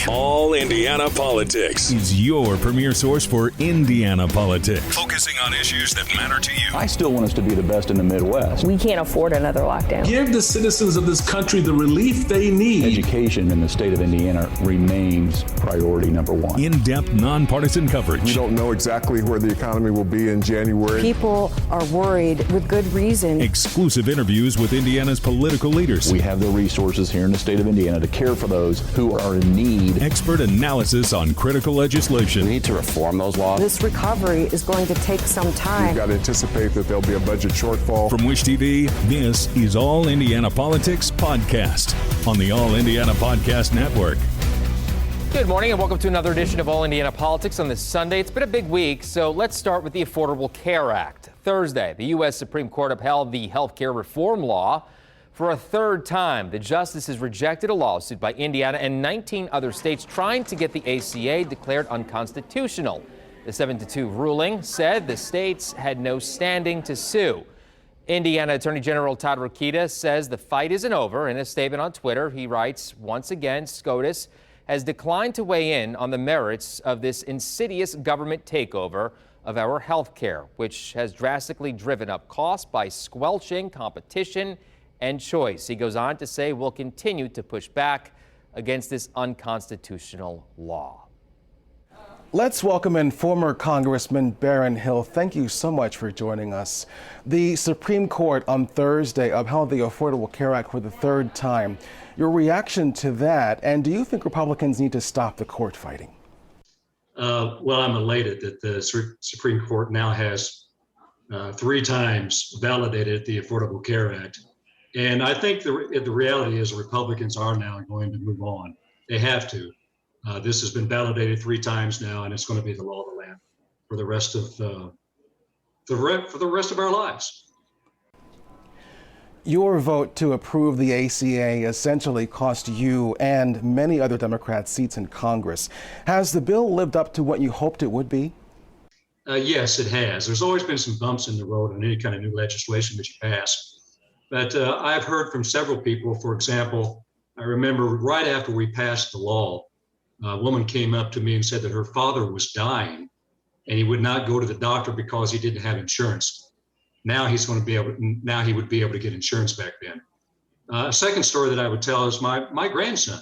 All Indiana Politics is your premier source for Indiana politics, focusing on issues that matter to you. I still want us to be the best in the Midwest. We can't afford another lockdown. Give the citizens of this country the relief they need. Education in the state of Indiana remains priority number one. In-depth, nonpartisan coverage. We don't know exactly where the economy will be in January. People are worried with good reason. Exclusive interviews with Indiana's political leaders. We have the resources here in the state of Indiana to care for those who are in need. Expert analysis on critical legislation. We need to reform those laws. This recovery is going to take some time. We've got to anticipate that there'll be a budget shortfall. From Wish TV, this is All Indiana Politics Podcast on the All Indiana Podcast Network. Good morning and welcome to another edition of All Indiana Politics on this Sunday. It's been a big week, so let's start with the Affordable Care Act. Thursday, the U.S. Supreme Court upheld the health care reform law. For a third time, the justices rejected a lawsuit by Indiana and 19 other states trying to get the ACA declared unconstitutional. The 7-2 ruling said the states had no standing to sue. Indiana Attorney General Todd says the fight isn't over. In a statement on Twitter, he writes, once again, SCOTUS has declined to weigh in on the merits of this insidious government takeover of our health care, which has drastically driven up costs by squelching competition and choice. He goes on to say we'll continue to push back against this unconstitutional law. Let's welcome in former Congressman Baron Hill. Thank you so much for joining us. The Supreme Court on Thursday upheld the Affordable Care Act for the third time. Your reaction to that, and do you think Republicans need to stop the court fighting? Well, I'm elated that the Supreme Court now has 3 times validated the Affordable Care Act. And I think the reality is Republicans are now going to move on. They have to. This has been validated 3 times now, and it's going to be the law of the land for the rest of our lives. Your vote to approve the ACA essentially cost you and many other Democrats seats in Congress. Has the bill lived up to what you hoped it would be? Yes, it has. There's always been some bumps in the road on any kind of new legislation that you pass. But I've heard from several people, for example, I remember right after we passed the law, a woman came up to me and said that her father was dying and he would not go to the doctor because he didn't have insurance. Now he would be able to get insurance back then. A second story that I would tell is my grandson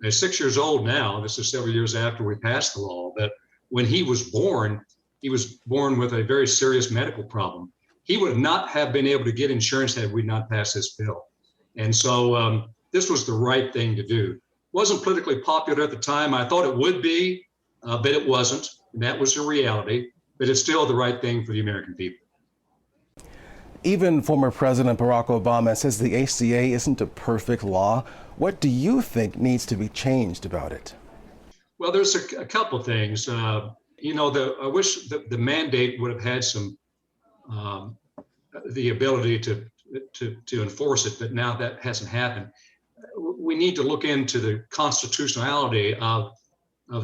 is 6 years old now. This is several years after we passed the law, but when he was born with a very serious medical problem. He would not have been able to get insurance had we not passed this bill. And so this was the right thing to do. Wasn't politically popular at the time. I thought it would be, but it wasn't. And that was the reality. But it's still the right thing for the American people. Even former President Barack Obama says the ACA isn't a perfect law. What do you think needs to be changed about it? Well, there's a couple things. I wish the mandate would have had some the ability to enforce it, but now that hasn't happened. We need to look into the constitutionality of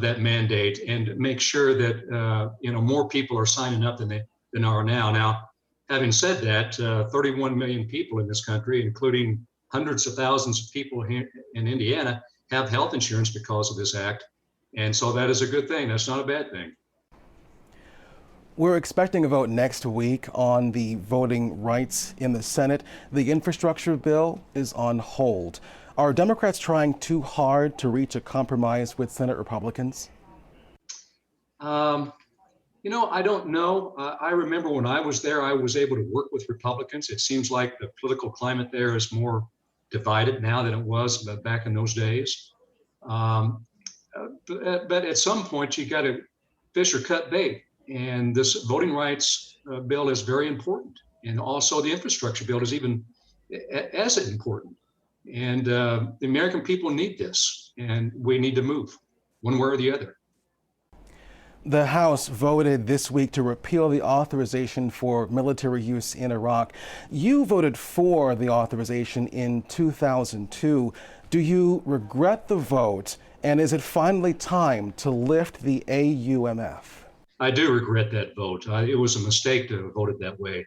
that mandate and make sure that more people are signing up than are now. Now, having said that, 31 million people in this country, including hundreds of thousands of people here in Indiana, have health insurance because of this act, and so that is a good thing. That's not a bad thing. We're expecting a vote next week on the voting rights in the Senate. The infrastructure bill is on hold. Are Democrats trying too hard to reach a compromise with Senate Republicans? I don't know. I remember when I was there, I was able to work with Republicans. It seems like the political climate there is more divided now than it was back in those days. But at some point, you got to fish or cut bait. And this voting rights bill is very important. And also the infrastructure bill is even as important. And the American people need this, and we need to move one way or the other. The House voted this week to repeal the authorization for military use in Iraq. You voted for the authorization in 2002. Do you regret the vote? And is it finally time to lift the AUMF? I do regret that vote. It was a mistake to have voted that way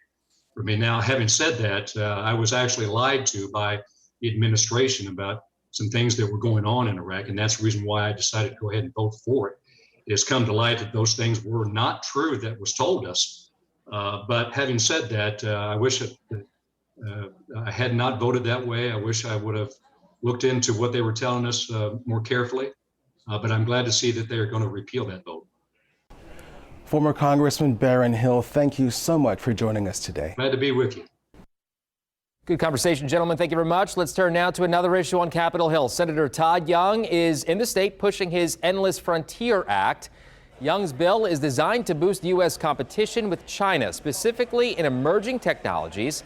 for me. Now, having said that, I was actually lied to by the administration about some things that were going on in Iraq, and that's the reason why I decided to go ahead and vote for it. It has come to light that those things were not true that was told us. But having said that, I wish I had not voted that way. I wish I would have looked into what they were telling us more carefully. But I'm glad to see that they are going to repeal that vote. Former Congressman Baron Hill, thank you so much for joining us today. Glad to be with you. Good conversation, gentlemen. Thank you very much. Let's turn now to another issue on Capitol Hill. Senator Todd Young is in the state pushing his Endless Frontier Act. Young's bill is designed to boost U.S. competition with China, specifically in emerging technologies.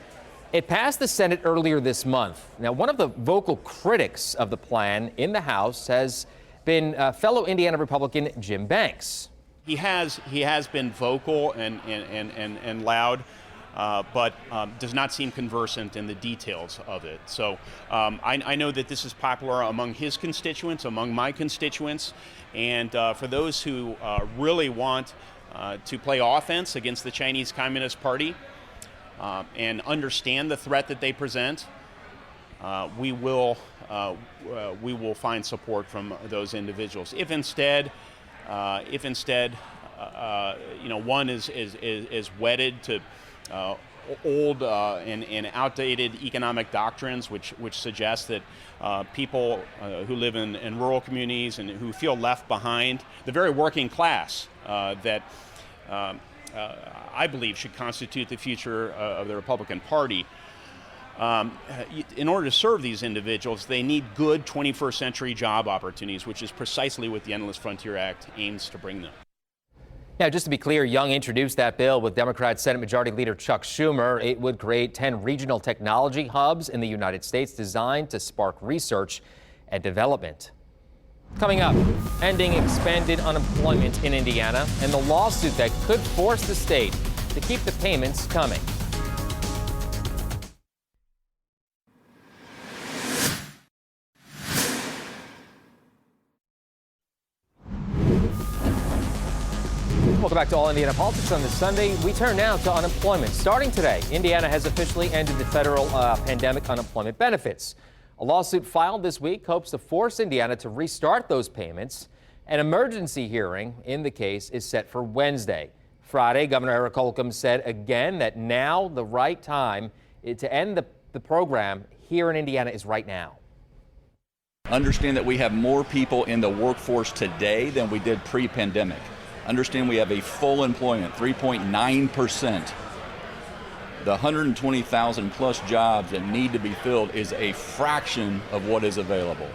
It passed the Senate earlier this month. Now, one of the vocal critics of the plan in the House has been fellow Indiana Republican Jim Banks. He has been vocal and loud, but does not seem conversant in the details of it. So I know that this is popular among his constituents, among my constituents, and for those who really want to play offense against the Chinese Communist Party and understand the threat that they present, we will find support from those individuals. If instead, one is wedded to old and outdated economic doctrines, which suggest that people who live in rural communities and who feel left behind, the very working class that I believe should constitute the future of the Republican Party. In order to serve these individuals, they need good 21st century job opportunities, which is precisely what the Endless Frontier Act aims to bring them. Now, just to be clear, Young introduced that bill with Democrat Senate Majority Leader Chuck Schumer. It would create 10 regional technology hubs in the United States designed to spark research and development. Coming up, ending expanded unemployment in Indiana and the lawsuit that could force the state to keep the payments coming. Welcome back to All Indiana Politics on this Sunday. We turn now to unemployment. Starting today, Indiana has officially ended the federal pandemic unemployment benefits. A lawsuit filed this week hopes to force Indiana to restart those payments. An emergency hearing in the case is set for Wednesday. Friday, Governor Eric Holcomb said again that now the right time to end the program here in Indiana is right now. Understand that we have more people in the workforce today than we did pre-pandemic. Understand we have a full employment, 3.9%. The 120,000 plus jobs that need to be filled is a fraction of what is available.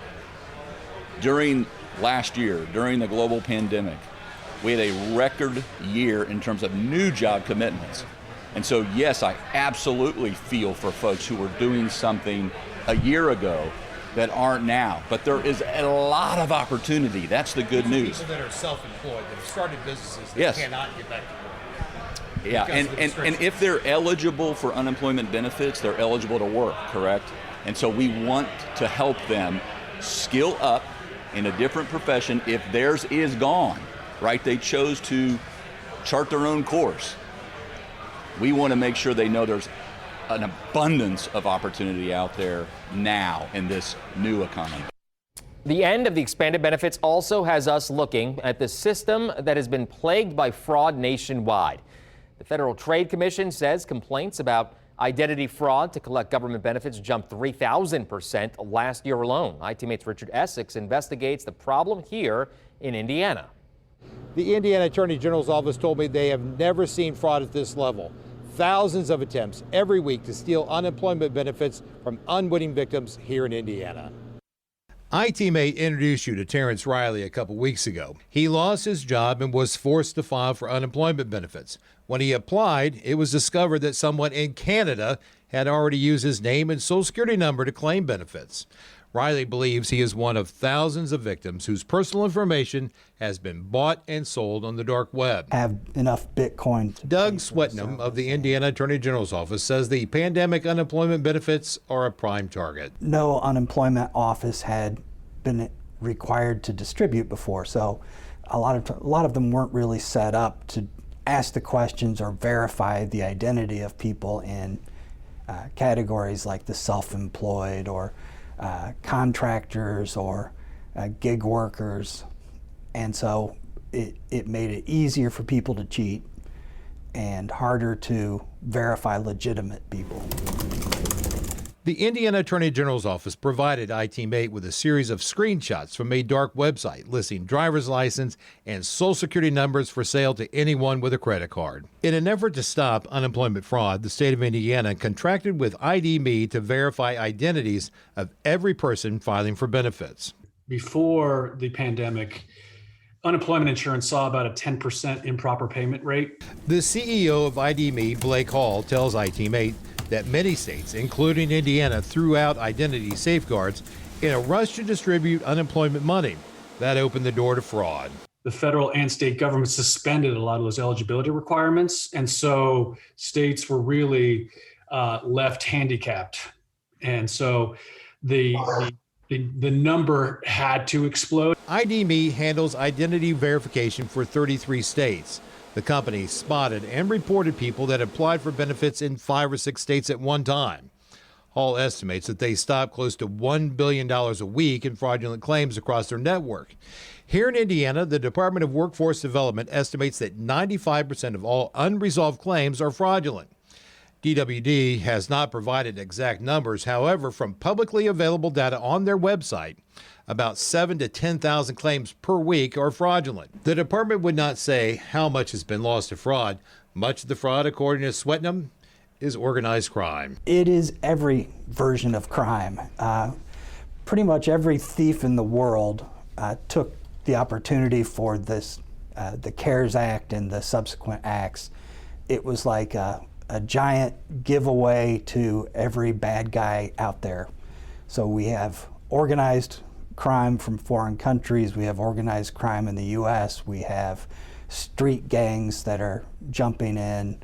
During last year, during the global pandemic, we had a record year in terms of new job commitments. And so, yes, I absolutely feel for folks who were doing something a year ago that aren't now, but there is a lot of opportunity. That's the good news. People that are self-employed, that have started businesses that yes. cannot get back to work. Yeah, and if they're eligible for unemployment benefits, they're eligible to work, correct? And so we want to help them skill up in a different profession if theirs is gone, right? They chose to chart their own course. We want to make sure they know there's an abundance of opportunity out there now in this new economy. The end of the expanded benefits also has us looking at the system that has been plagued by fraud nationwide. The Federal Trade Commission says complaints about identity fraud to collect government benefits jumped 3,000% last year alone. ITMate's Richard Essex investigates the problem here in Indiana. The Indiana Attorney General's office told me they have never seen fraud at this level. Thousands of attempts every week to steal unemployment benefits from unwitting victims here in Indiana. ITMate introduced you to Terrence Riley a couple weeks ago. He lost his job and was forced to file for unemployment benefits. When he applied, it was discovered that someone in Canada had already used his name and social security number to claim benefits. Riley believes he is one of thousands of victims whose personal information has been bought and sold on the dark web. Have enough Bitcoin. Doug Swetnam of the Indiana Attorney General's office says the pandemic unemployment benefits are a prime target. No unemployment office had been required to distribute before, so a lot of them weren't really set up to ask the questions or verify the identity of people in categories like the self-employed or contractors or gig workers. And so it made it easier for people to cheat and harder to verify legitimate people. The Indiana Attorney General's office provided ITmate with a series of screenshots from a dark website listing driver's license and social security numbers for sale to anyone with a credit card. In an effort to stop unemployment fraud, the state of Indiana contracted with ID.me to verify identities of every person filing for benefits. Before the pandemic, unemployment insurance saw about a 10% improper payment rate. The CEO of ID.me, Blake Hall, tells ITmate that many states, including Indiana, threw out identity safeguards in a rush to distribute unemployment money. That opened the door to fraud. The federal and state government suspended a lot of those eligibility requirements, and so states were really left handicapped. And so the number had to explode. ID.me handles identity verification for 33 states. The company spotted and reported people that applied for benefits in 5 or 6 states at one time. Hall estimates that they stopped close to $1 billion a week in fraudulent claims across their network. Here in Indiana, the Department of Workforce Development estimates that 95% of all unresolved claims are fraudulent. DWD has not provided exact numbers. However, from publicly available data on their website, about 7,000 to 10,000 claims per week are fraudulent. The department would not say how much has been lost to fraud. Much of the fraud, according to Swetnam, is organized crime. It is every version of crime. Pretty much every thief in the world took the opportunity for this, the CARES Act and the subsequent acts. It was like a giant giveaway to every bad guy out there. So we have organized crime from foreign countries, we have organized crime in the U.S., we have street gangs that are jumping in.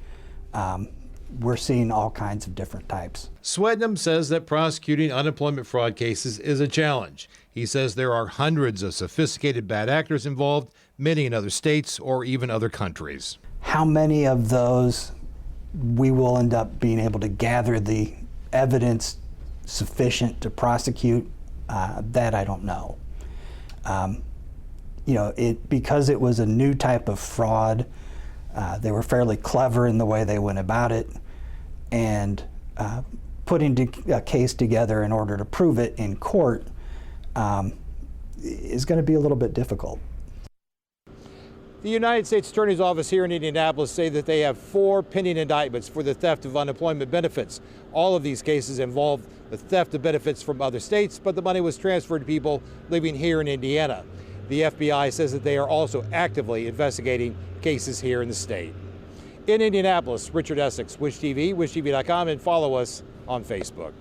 We're seeing all kinds of different types. Swetnam says that prosecuting unemployment fraud cases is a challenge. He says there are hundreds of sophisticated bad actors involved, many in other states or even other countries. How many of those we will end up being able to gather the evidence sufficient to prosecute, that I don't know. Because it was a new type of fraud, they were fairly clever in the way they went about it, and putting a case together in order to prove it in court is going to be a little bit difficult. The United States Attorney's Office here in Indianapolis say that they have 4 pending indictments for the theft of unemployment benefits. All of these cases involve the theft of benefits from other states, but the money was transferred to people living here in Indiana. The FBI says that they are also actively investigating cases here in the state. In Indianapolis, Richard Essex, Wish TV, wishtv.com, and follow us on Facebook.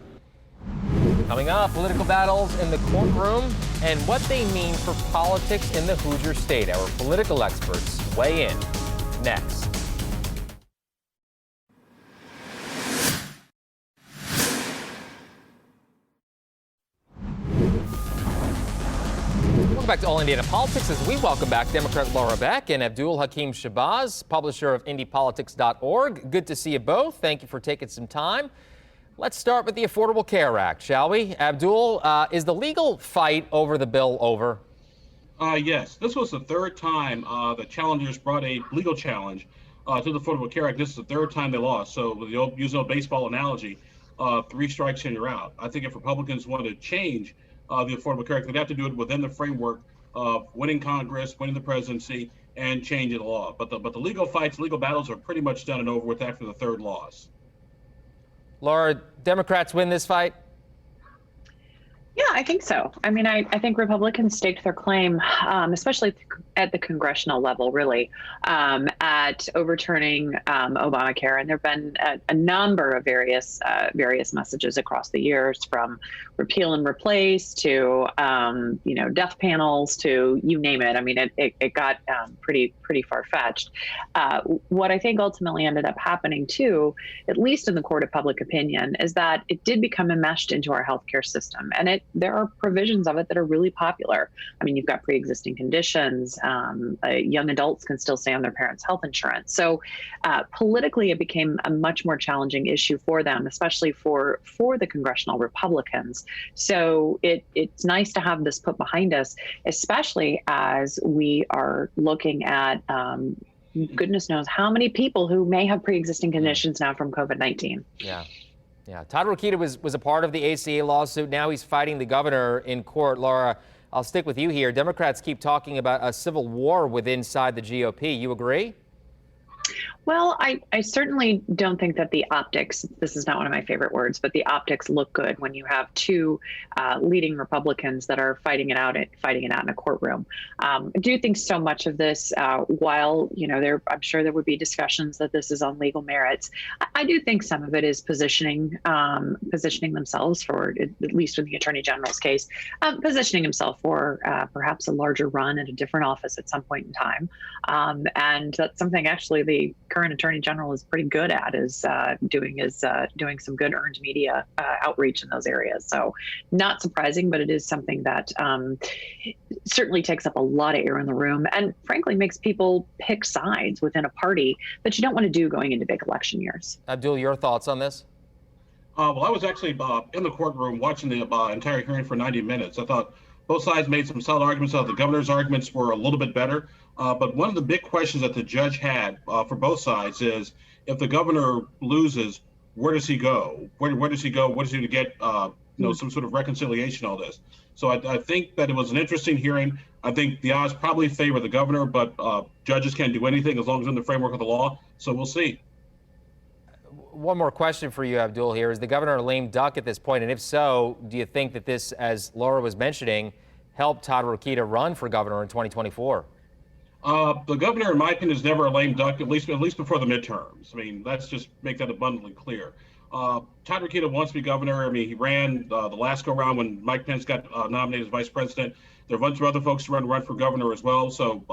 Coming up, political battles in the courtroom and what they mean for politics in the Hoosier State. Our political experts weigh in next. Welcome back to All Indiana Politics as we welcome back Democrat Laura Beck and Abdul Hakim Shabazz, publisher of IndyPolitics.org. Good to see you both. Thank you for taking some time. Let's start with the Affordable Care Act, shall we? Abdul, is the legal fight over the bill over? Yes. This was the third time the challengers brought a legal challenge to the Affordable Care Act. This is the third time they lost. So with the using a baseball analogy, 3 strikes and you're out. I think if Republicans want to change the Affordable Care Act, they'd have to do it within the framework of winning Congress, winning the presidency, and changing the law. But the legal fights, legal battles are pretty much done and over with after the third loss. Laura, Democrats win this fight? Yeah, I think so. I mean, I think Republicans staked their claim, especially at the congressional level, really, at overturning Obamacare. And there have been a number of various messages across the years, from repeal and replace to, death panels to you name it. I mean, it got pretty far-fetched. What I think ultimately ended up happening, too, at least in the court of public opinion, is that it did become enmeshed into our healthcare system. And there are provisions of it that are really popular. I mean, you've got pre-existing conditions. Young adults can still stay on their parents' health insurance. So politically, it became a much more challenging issue for them, especially for the congressional Republicans. So it's nice to have this put behind us, especially as we are looking at goodness knows how many people who may have pre-existing conditions now from COVID-19. Yeah. Todd Rokita was a part of the ACA lawsuit. Now he's fighting the governor in court. Laura, I'll stick with you here. Democrats keep talking about a civil war inside the GOP. You agree? Well, I certainly don't think that the optics, this is not one of my favorite words, but the optics look good when you have two leading Republicans that are fighting it out in a courtroom. I do think so much of this, while, I'm sure there would be discussions that this is on legal merits, I do think some of it is positioning themselves for, at least in the Attorney General's case, positioning himself for perhaps a larger run at a different office at some point in time. And that's something actually the current Attorney General is pretty good at, is doing some good earned media outreach in those areas. So not surprising, but it is something that certainly takes up a lot of air in the room and frankly makes people pick sides within a party that you don't want to do going into big election years. Abdul, your thoughts on this? Well, I was actually in the courtroom watching the entire hearing for 90 minutes. I thought both sides made some solid arguments. The governor's arguments were a little bit better. But one of the big questions that the judge had for both sides is, if the governor loses, where does he go? Where does he go? What does he do to get some sort of reconciliation, all this? So I think that it was an interesting hearing. I think the odds probably favor the governor, but judges can't do anything as long as in the framework of the law. So we'll see. One more question for you, Abdul, here. Is the governor a lame duck at this point? And if so, do you think that this, as Laura was mentioning, helped Todd Rokita run for governor in 2024? The governor, in my opinion, is never a lame duck, at least before the midterms. I mean, let's just make that abundantly clear. Todd Rokita wants to be governor. I mean, he ran the last go-round when Mike Pence got nominated as vice president. There are a bunch of other folks who run for governor as well. So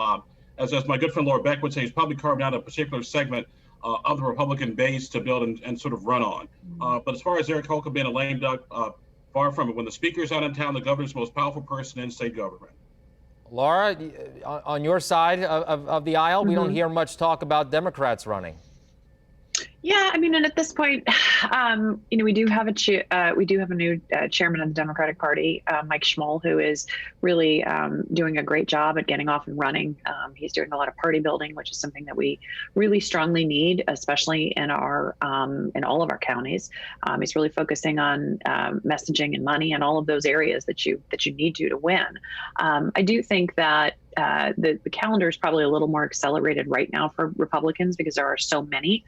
as my good friend Laura Beck would say, he's probably carved out a particular segment of the Republican base to build and sort of run on. But as far as Eric Holcomb being a lame duck, far from it. When the speaker's out in town, the governor's the most powerful person in state government. Laura, on your side of the aisle, we don't hear much talk about Democrats running. Yeah, I mean, and at this point, we do have a new chairman of the Democratic Party, Mike Schmoll, who is really doing a great job at getting off and running. He's doing a lot of party building, which is something that we really strongly need, especially in all of our counties. He's really focusing on messaging and money and all of those areas that you need to win. I do think that the calendar is probably a little more accelerated right now for Republicans because there are so many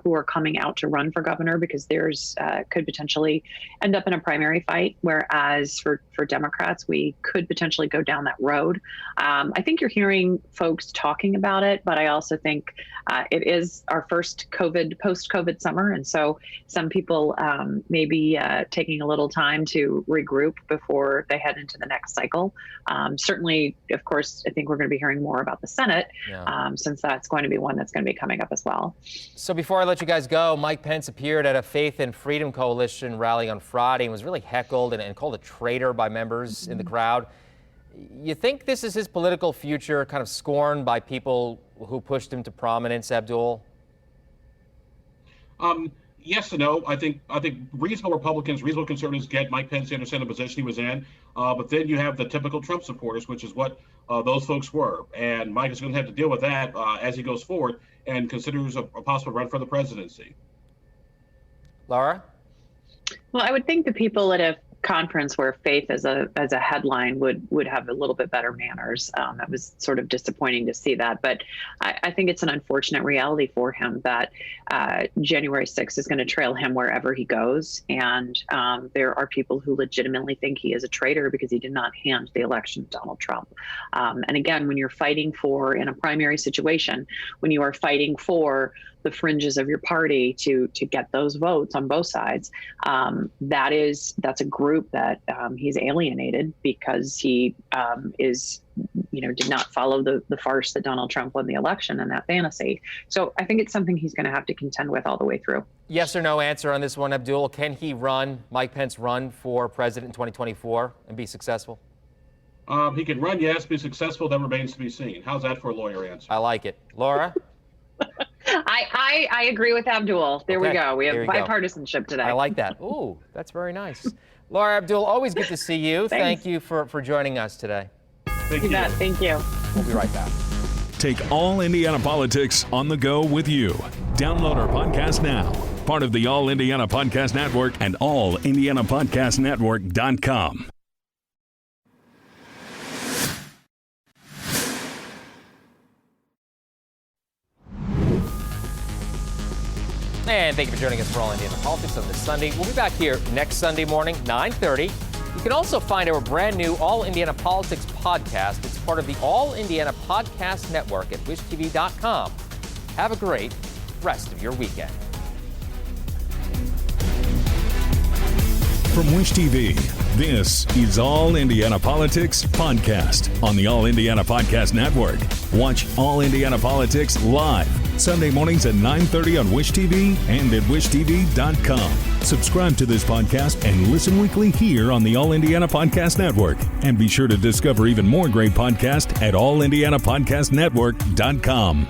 who are coming out to run for governor, because there's could potentially end up in a primary fight, whereas for Democrats, we could potentially go down that road. I think you're hearing folks talking about it, but I also think it is our first post-COVID summer, and so some people may be taking a little time to regroup before they head into the next cycle. Certainly, of course, I think we're going to be hearing more about the Senate, since that's going to be one that's going to be coming up as well. So before I let you guys go, Mike Pence appeared at a Faith and Freedom Coalition rally on Friday and was really heckled and called a traitor by members in the crowd. You think this is his political future, kind of scorned by people who pushed him to prominence, Abdul? Yes and no. I think reasonable Republicans, reasonable conservatives get Mike Pence to understand the position he was in. But then you have the typical Trump supporters, which is what those folks were. And Mike is going to have to deal with that as he goes forward and considers a possible run for the presidency. Laura? Well, I would think the people at a conference where faith as a headline would have a little bit better manners. It was sort of disappointing to see that, but I think it's an unfortunate reality for him that January 6th is going to trail him wherever he goes, and there are people who legitimately think he is a traitor because he did not hand the election to Donald Trump. And again, when you're fighting for, in a primary situation, when you are fighting for the fringes of your party to get those votes on both sides, that's a group that he's alienated because he is did not follow the farce that Donald Trump won the election and that fantasy. So I think it's something he's going to have to contend with all the way through. Yes or no answer on this one, Abdul. Can Mike Pence run for president in 2024 and be successful? He can run, yes. Be successful, that remains to be seen. How's that for a lawyer answer? I like it. Laura? I agree with Abdul. There we go. We have bipartisanship today. I like that. Ooh, that's very nice. Laura, Abdul, always good to see you. Thank you for joining us today. Thank you. Thank you. We'll be right back. Take All Indiana Politics on the go with you. Download our podcast now. Part of the All Indiana Podcast Network and allindianapodcastnetwork.com. And thank you for joining us for All Indiana Politics on this Sunday. We'll be back here next Sunday morning, 9:30. You can also find our brand new All Indiana Politics podcast. It's part of the All Indiana Podcast Network at wishtv.com. Have a great rest of your weekend. From Wish TV, this is All Indiana Politics Podcast on the All Indiana Podcast Network. Watch All Indiana Politics live Sunday mornings at 9:30 on Wish TV and at wishtv.com. Subscribe to this podcast and listen weekly here on the All Indiana Podcast Network. And be sure to discover even more great podcasts at allindianapodcastnetwork.com.